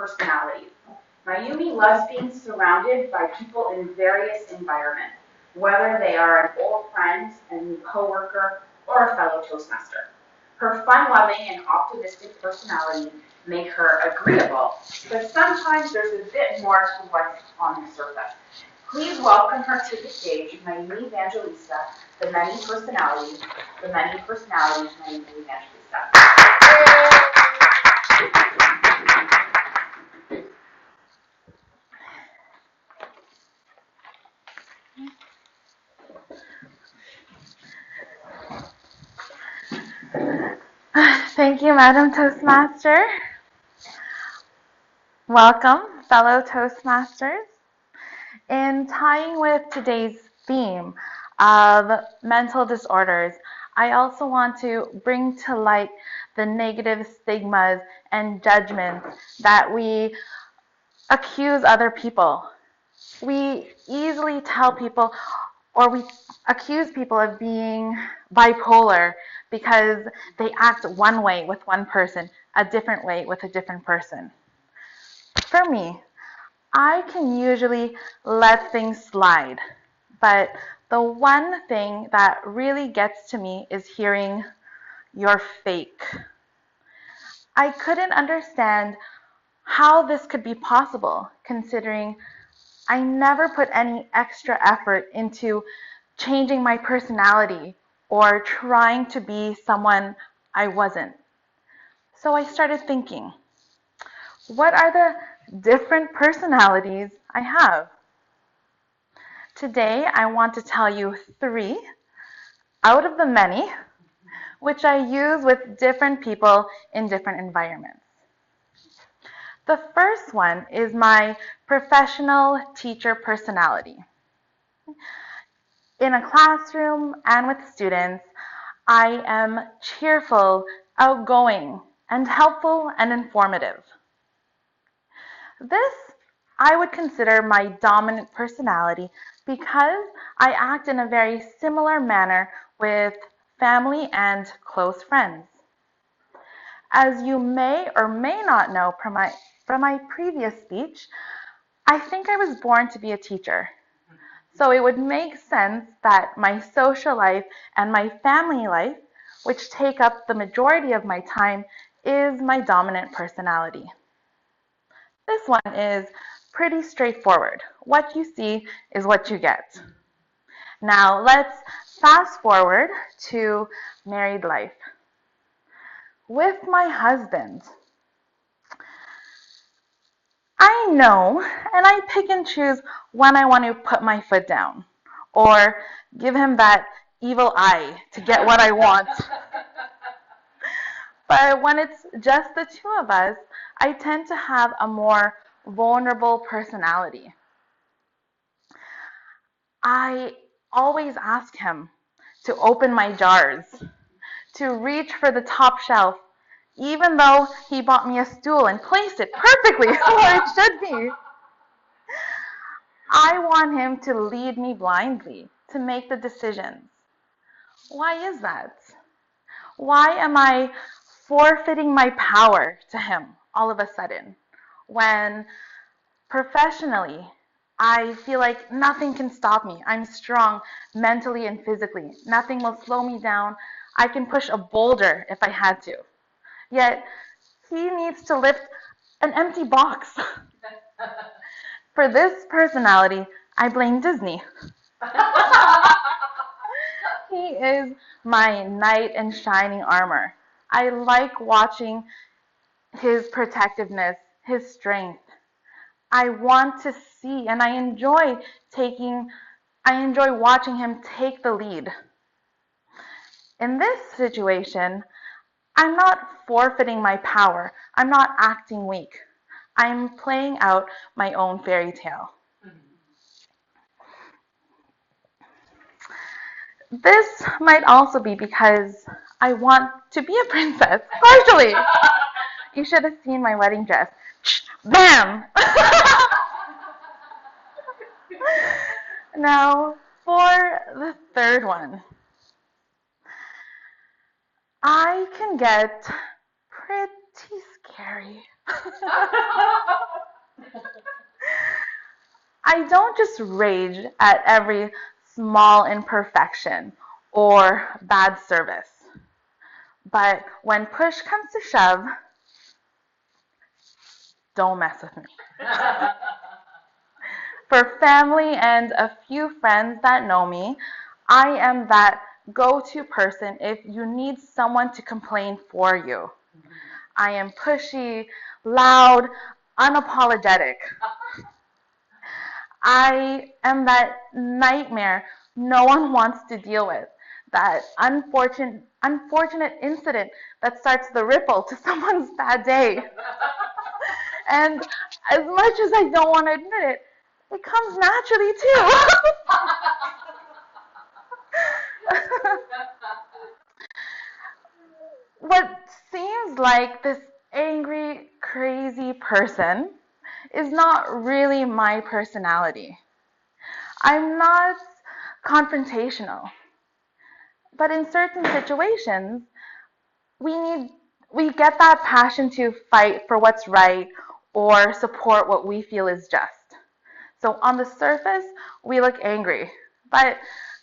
personalities. Mayumi loves being surrounded by people in various environments, whether they are an old friend, a new coworker, or a fellow Toastmaster. Her fun-loving and optimistic personality make her agreeable, but sometimes there's a bit more to what's on the surface. Please welcome her to the stage, Mayumi Evangelista, the many personalities, Mayumi Evangelista. Thank you, Madam Toastmaster. Welcome, fellow Toastmasters. In tying with today's theme of mental disorders, I also want to bring to light the negative stigmas and judgments that we accuse other people. We easily tell people or we accuse people of being bipolar because they act one way with one person, a different way with a different person. For me, I can usually let things slide, but the one thing that really gets to me is hearing "you're fake." I couldn't understand how this could be possible, considering I never put any extra effort into changing my personality or trying to be someone I wasn't. So I started thinking, what are the different personalities I have? Today, I want to tell you 3 out of the many, which I use with different people in different environments. The first one is my professional teacher personality. In a classroom and with students, I am cheerful, outgoing, and helpful and informative. This I would consider my dominant personality because I act in a very similar manner with family and close friends. As you may or may not know from my previous speech, I think I was born to be a teacher. So it would make sense that my social life and my family life, which take up the majority of my time, is my dominant personality. This one is pretty straightforward. What you see is what you get. Now let's fast forward to married life. With my husband, I know and I pick and choose when I want to put my foot down or give him that evil eye to get what I want. But when it's just the two of us, I tend to have a more vulnerable personality. I always ask him to open my jars, to reach for the top shelf, even though he bought me a stool and placed it perfectly where it should be. I want him to lead me blindly, to make the decisions. Why is that? Why am I forfeiting my power to him all of a sudden when professionally I feel like nothing can stop me? I'm strong mentally and physically. Nothing will slow me down. I can push a boulder if I had to. Yet he needs to lift an empty box. For this personality, I blame Disney. He is my knight in shining armor. I like watching his protectiveness, his strength. I want to see and I enjoy watching him take the lead. In this situation, I'm not forfeiting my power. I'm not acting weak. I'm playing out my own fairy tale. This might also be because I want to be a princess, partially. You should have seen my wedding dress. Bam! Now, for the third one, I can get pretty scary. I don't just rage at every small imperfection or bad service. But when push comes to shove, don't mess with me. For family and a few friends that know me, I am that go-to person if you need someone to complain for you. I am pushy, loud, unapologetic. I am that nightmare no one wants to deal with. That unfortunate incident that starts the ripple to someone's bad day. And as much as I don't want to admit it, it comes naturally too. What seems like this angry, crazy person is not really my personality. I'm not confrontational, but in certain situations, we get that passion to fight for what's right or support what we feel is just. So on the surface, we look angry, but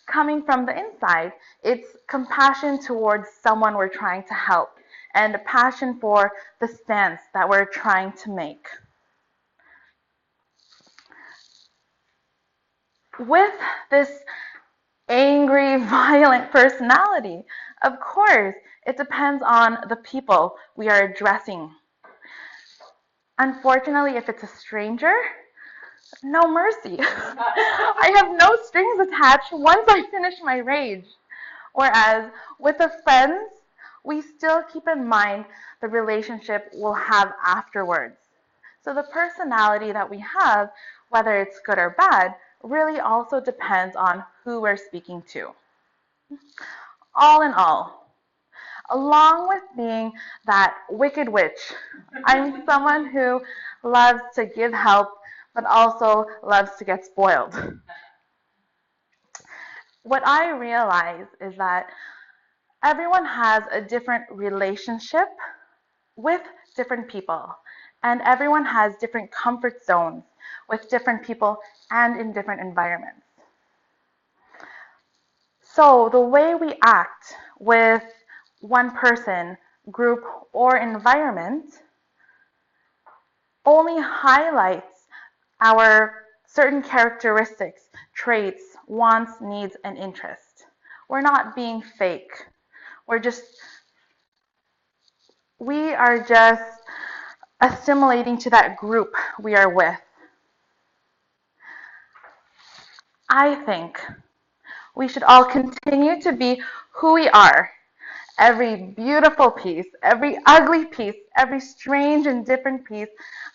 coming from the inside, it's compassion towards someone we're trying to help and a passion for the stance that we're trying to make. With this angry, violent personality, of course, it depends on the people we are addressing. Unfortunately, if it's a stranger, no mercy. I have no strings attached once I finish my rage. Whereas with the friends, we still keep in mind the relationship we'll have afterwards. So the personality that we have, whether it's good or bad, really also depends on who we're speaking to. All in all, along with being that wicked witch, I'm someone who loves to give help, but also loves to get spoiled. What I realize is that everyone has a different relationship with different people, and everyone has different comfort zones with different people and in different environments. So the way we act with one person, group, or environment only highlights our certain characteristics, traits, wants, needs, and interests. We're not being fake. We are just assimilating to that group we are with. I think we should all continue to be who we are. Every beautiful piece, every ugly piece, every strange and different piece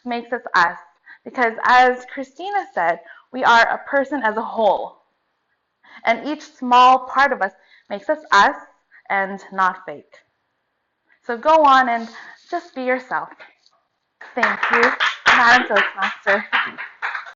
makes us us. Because as Christina said, we are a person as a whole. And each small part of us makes us and not fake. So go on and just be yourself. Thank you, Madam Toastmaster.